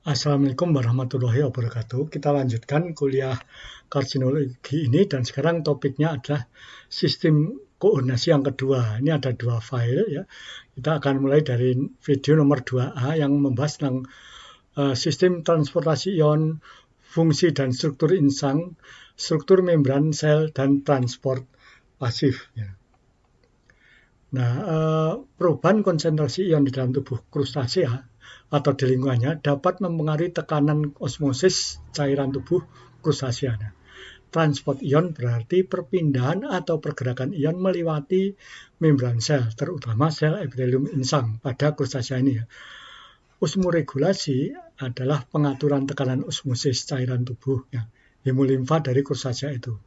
Assalamualaikum warahmatullahi wabarakatuh. Kita lanjutkan kuliah karsinologi ini dan sekarang topiknya adalah sistem koordinasi yang kedua. Ini ada 2 file ya. Kita akan mulai dari video nomor 2A yang membahas tentang sistem transportasi ion, fungsi dan struktur insang, struktur membran sel dan transport pasif ya. Nah, perubahan konsentrasi ion di dalam tubuh krustasea atau di lingkungannya dapat mempengaruhi tekanan osmosis cairan tubuh krustasea. Nah, transport ion berarti perpindahan atau pergerakan ion melewati membran sel, terutama sel epitelium insang pada krustasea ini ya. Osmoregulasi adalah pengaturan tekanan osmosis cairan tubuh ya, hemolimfa dari krustasea itu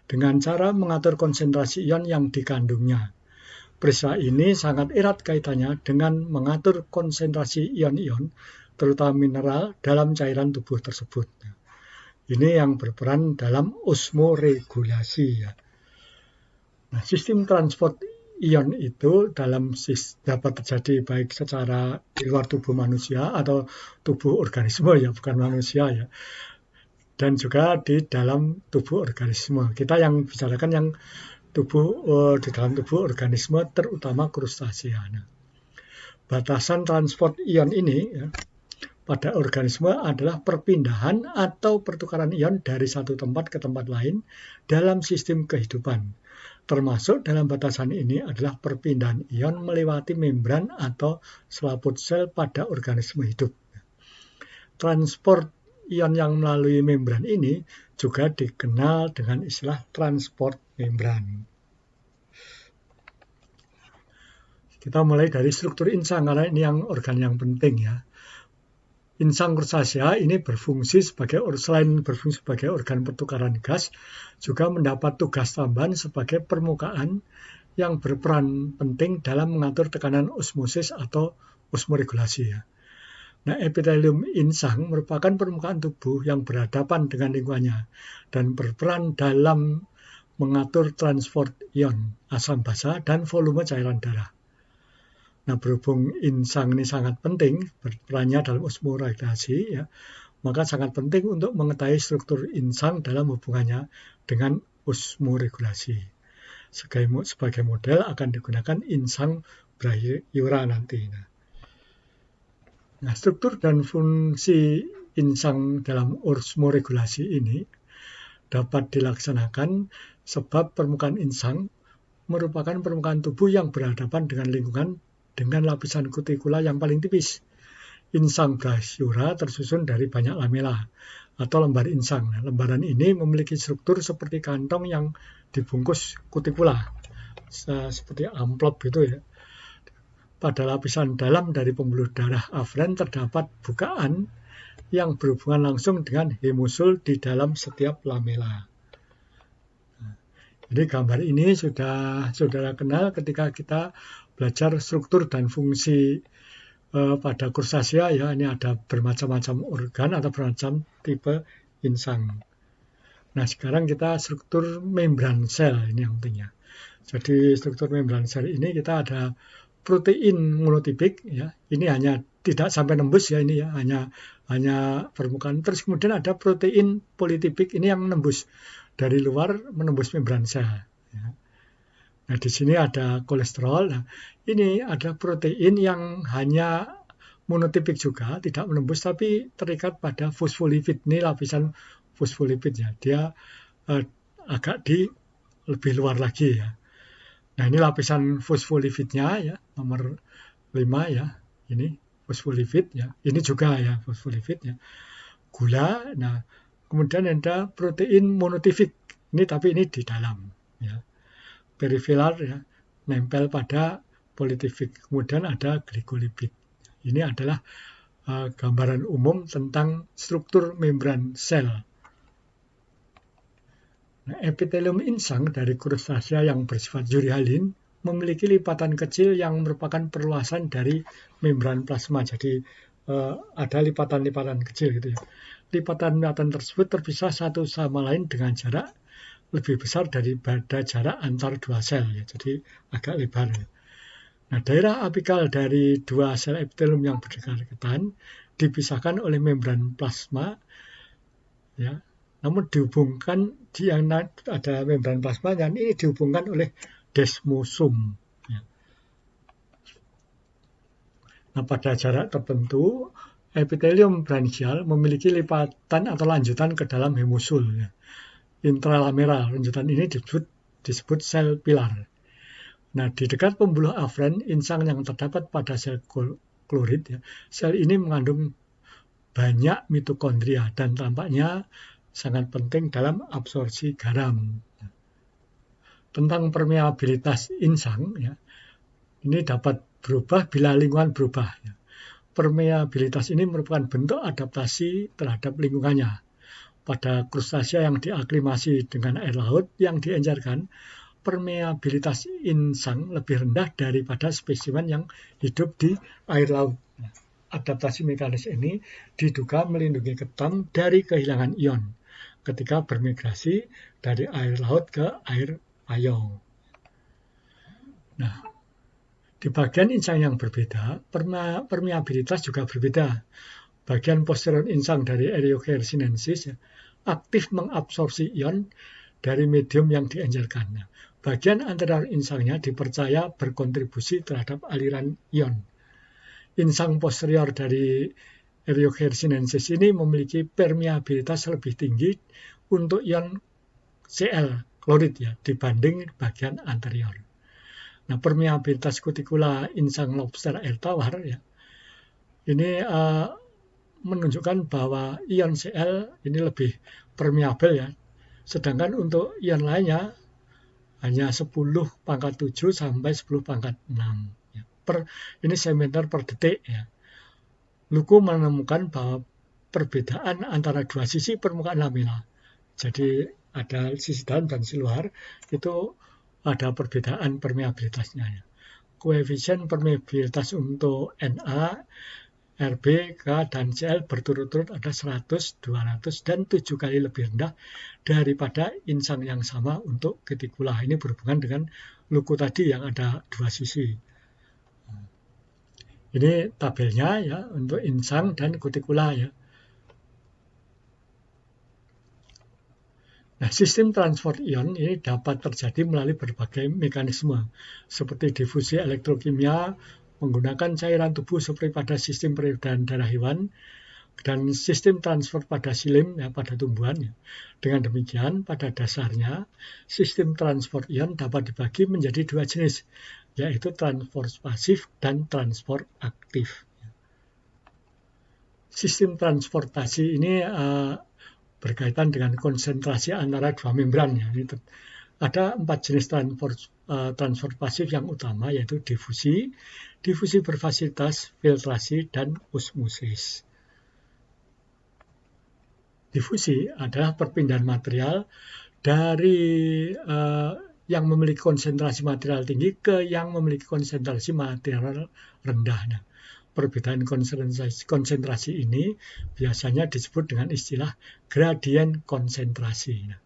dengan cara mengatur konsentrasi ion yang dikandungnya. Peristiwa ini sangat erat kaitannya dengan mengatur konsentrasi ion-ion, terutama mineral, dalam cairan tubuh tersebut. Ini yang berperan dalam osmoregulasi. Ya. Nah, sistem transport ion itu dapat terjadi baik secara di luar tubuh manusia atau tubuh organisme ya, bukan manusia ya. Dan juga di dalam tubuh organisme. Kita yang bicarakan yang di dalam tubuh organisme terutama krustasea. Nah, batasan transport ion ini ya, pada organisme adalah perpindahan atau pertukaran ion dari satu tempat ke tempat lain dalam sistem kehidupan. Termasuk dalam batasan ini adalah perpindahan ion melewati membran atau selaput sel pada organisme hidup. Transport ion yang melalui membran ini juga dikenal dengan istilah transport membran. Kita mulai dari struktur insang karena ini yang organ yang penting ya. Insang krustasea ini selain berfungsi sebagai organ pertukaran gas, juga mendapat tugas tambahan sebagai permukaan yang berperan penting dalam mengatur tekanan osmosis atau osmoregulasi ya. Nah, epitelium insang merupakan permukaan tubuh yang berhadapan dengan lingkungannya dan berperan dalam mengatur transport ion, asam basa, dan volume cairan darah. Nah, berhubung insang ini sangat penting berperannya dalam osmoregulasi, ya, maka sangat penting untuk mengetahui struktur insang dalam hubungannya dengan osmoregulasi. Sebagai model akan digunakan insang Braghiura nanti. Nah, struktur dan fungsi insang dalam osmoregulasi ini dapat dilaksanakan sebab permukaan insang merupakan permukaan tubuh yang berhadapan dengan lingkungan dengan lapisan kutikula yang paling tipis. Insang Braghiura tersusun dari banyak lamela atau lembar insang. Nah, lembaran ini memiliki struktur seperti kantong yang dibungkus kutikula, seperti amplop gitu ya. Pada lapisan dalam dari pembuluh darah aferen terdapat bukaan yang berhubungan langsung dengan hemosul di dalam setiap lamela. Jadi gambar ini sudah saudara kenal ketika kita belajar struktur dan fungsi pada krustasea ya. Ini ada bermacam-macam organ atau bermacam tipe insang. Nah, sekarang kita struktur membran sel ini yang pentingnya. Jadi struktur membran sel ini kita ada protein monotipik ya. Ini hanya tidak sampai nembus ya ini ya, hanya permukaan. Terus kemudian ada protein politipik ini yang menembus dari luar menembus membran sel ya. Nah, di sini ada kolesterol. Nah, ini ada protein yang hanya monotipik juga, tidak menembus tapi terikat pada fosfolipid. Ini lapisan fosfolipidnya. Dia agak di lebih luar lagi ya. Nah, ini lapisan fosfolipidnya ya, nomor 5 ya. Ini fosfolipid ya. Ini juga ya fosfolipid ya. Gula. Nah, kemudian ada protein monotipik. Ini tapi ini di dalam ya. Perifilar ya, nempel pada politipik. Kemudian ada glycolipid. Ini adalah gambaran umum tentang struktur membran sel. Nah, epitelium insang dari krustasea yang bersifat urihalin memiliki lipatan kecil yang merupakan perluasan dari membran plasma. Jadi ada lipatan-lipatan kecil gitu ya. Lipatan-lipatan tersebut terpisah satu sama lain dengan jarak lebih besar daripada jarak antar dua sel ya. Jadi agak lebar ya. Nah, daerah apikal dari dua sel epitelium yang berdekatan dipisahkan oleh membran plasma, ya. Namun dihubungkan yang ada membran plasma dan ini dihubungkan oleh desmosum. Ya. Nah, pada jarak tertentu epitelium branchial memiliki lipatan atau lanjutan ke dalam hemosul, ya. Intralameral. Lanjutan ini disebut sel pilar. Nah, di dekat pembuluh afren, insang yang terdapat pada sel klorid, ya, sel ini mengandung banyak mitokondria dan tampaknya sangat penting dalam absorpsi garam. Tentang permeabilitas insang, ya, ini dapat berubah bila lingkungan berubah. Ya. Permeabilitas ini merupakan bentuk adaptasi terhadap lingkungannya. Pada krustasea yang diaklimasi dengan air laut yang diencerkan, permeabilitas insang lebih rendah daripada spesimen yang hidup di air laut. Adaptasi mekanis ini diduga melindungi ketam dari kehilangan ion ketika bermigrasi dari air laut ke air payau. Nah, di bagian insang yang berbeda, permeabilitas juga berbeda. Bagian posterior insang dari Eriocheirs sinensis aktif mengabsorpsi ion dari medium yang diencerkan. Bagian anterior insangnya dipercaya berkontribusi terhadap aliran ion. Insang posterior dari Eriocheirs sinensis ini memiliki permeabilitas lebih tinggi untuk ion Cl, klorid, ya, dibanding bagian anterior. Nah, permeabilitas kutikula insang lobster air tawar, ya, ini menunjukkan bahwa ion Cl ini lebih permeabel, ya. Sedangkan untuk ion lainnya hanya 10⁻⁷ sampai 10⁻⁶. Ya. Ini cm per detik. Ya. Luku menemukan bahwa perbedaan antara dua sisi permukaan lamina, jadi ada sisi dalam dan sisi luar, itu ada perbedaan permeabilitasnya. Ya. Koefisien permeabilitas untuk Na, Rb, K, dan Cl berturut-turut ada 100, 200, dan 7 kali lebih rendah daripada insang yang sama untuk kutikula. Ini berhubungan dengan luku tadi yang ada dua sisi. Ini tabelnya, ya, untuk insang dan kutikula, ya. Nah, sistem transport ion ini dapat terjadi melalui berbagai mekanisme seperti difusi elektrokimia menggunakan cairan tubuh seperti pada sistem peredaran darah hewan dan sistem transfer pada silim, ya, pada tumbuhan. Ya. Dengan demikian, pada dasarnya sistem transport ion dapat dibagi menjadi dua jenis, yaitu transport pasif dan transport aktif. Sistem transportasi ini berkaitan dengan konsentrasi antara dua membran. Ya. Ini ada 4 jenis transport pasif yang utama, yaitu difusi, difusi berfasilitas, filtrasi, dan osmosis. Difusi adalah perpindahan material dari yang memiliki konsentrasi material tinggi ke yang memiliki konsentrasi material rendah. Nah, perbedaan konsentrasi ini biasanya disebut dengan istilah gradien konsentrasi. Nah,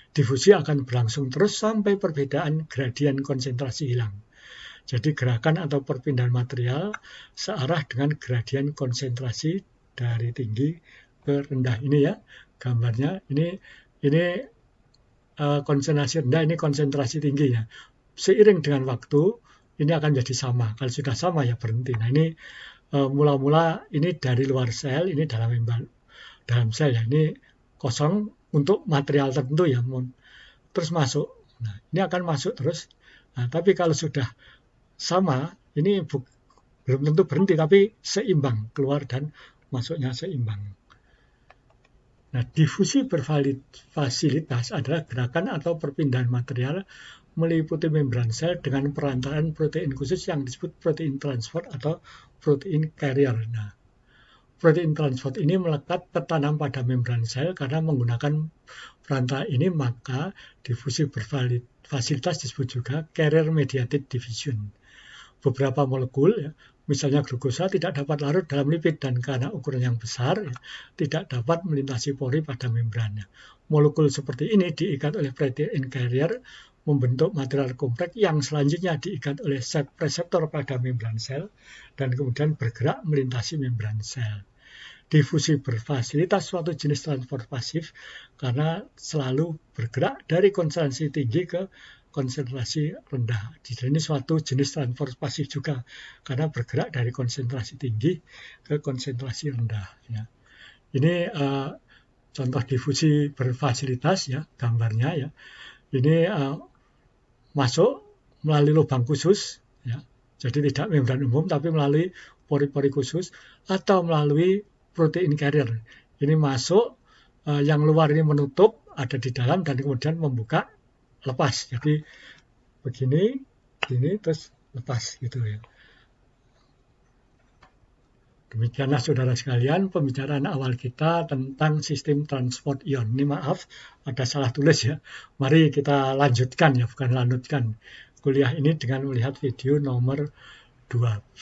difusi akan berlangsung terus sampai perbedaan gradien konsentrasi hilang. Jadi gerakan atau perpindahan material searah dengan gradien konsentrasi dari tinggi ke rendah. Ini, ya, gambarnya. Ini konsentrasi rendah, ini konsentrasi tinggi, ya. Seiring dengan waktu ini akan jadi sama. Kalau sudah sama, ya berhenti. Nah, ini mula-mula ini dari luar sel, ini dalam sel, ya. Ini kosong untuk material tertentu, ya, terus masuk. Nah, ini akan masuk terus. Nah, tapi kalau sudah sama, ini belum tentu berhenti, tapi seimbang, keluar dan masuknya seimbang. Nah, difusi berfasilitas adalah gerakan atau perpindahan material meliputi membran sel dengan perantaraan protein khusus yang disebut protein transport atau protein carrier. Nah, protein transport ini melekat tertanam pada membran sel karena menggunakan perantara ini, maka difusi berfasilitas disebut juga carrier mediated diffusion. Beberapa molekul, ya, misalnya glukosa, tidak dapat larut dalam lipid dan karena ukuran yang besar, ya, tidak dapat melintasi pori pada membrannya. Molekul seperti ini diikat oleh protein carrier membentuk material kompleks yang selanjutnya diikat oleh reseptor pada membran sel dan kemudian bergerak melintasi membran sel. Difusi berfasilitas suatu jenis transport pasif karena selalu bergerak dari konsentrasi tinggi ke konsentrasi rendah. Jadi ini suatu jenis transport pasif juga karena bergerak dari konsentrasi tinggi ke konsentrasi rendah. Ya. Ini contoh difusi berfasilitas ya gambarnya ya. Ini masuk melalui lubang khusus ya. Jadi tidak membran umum tapi melalui pori-pori khusus atau melalui protein carrier. Ini masuk yang luar ini menutup ada di dalam dan kemudian membuka lepas. Jadi begini, ini terus lepas gitu ya. Demikianlah saudara sekalian pembicaraan awal kita tentang sistem transport ion. Ini maaf ada salah tulis ya. Mari kita lanjutkan ya, bukan lanjutkan kuliah ini dengan melihat video nomor 2B.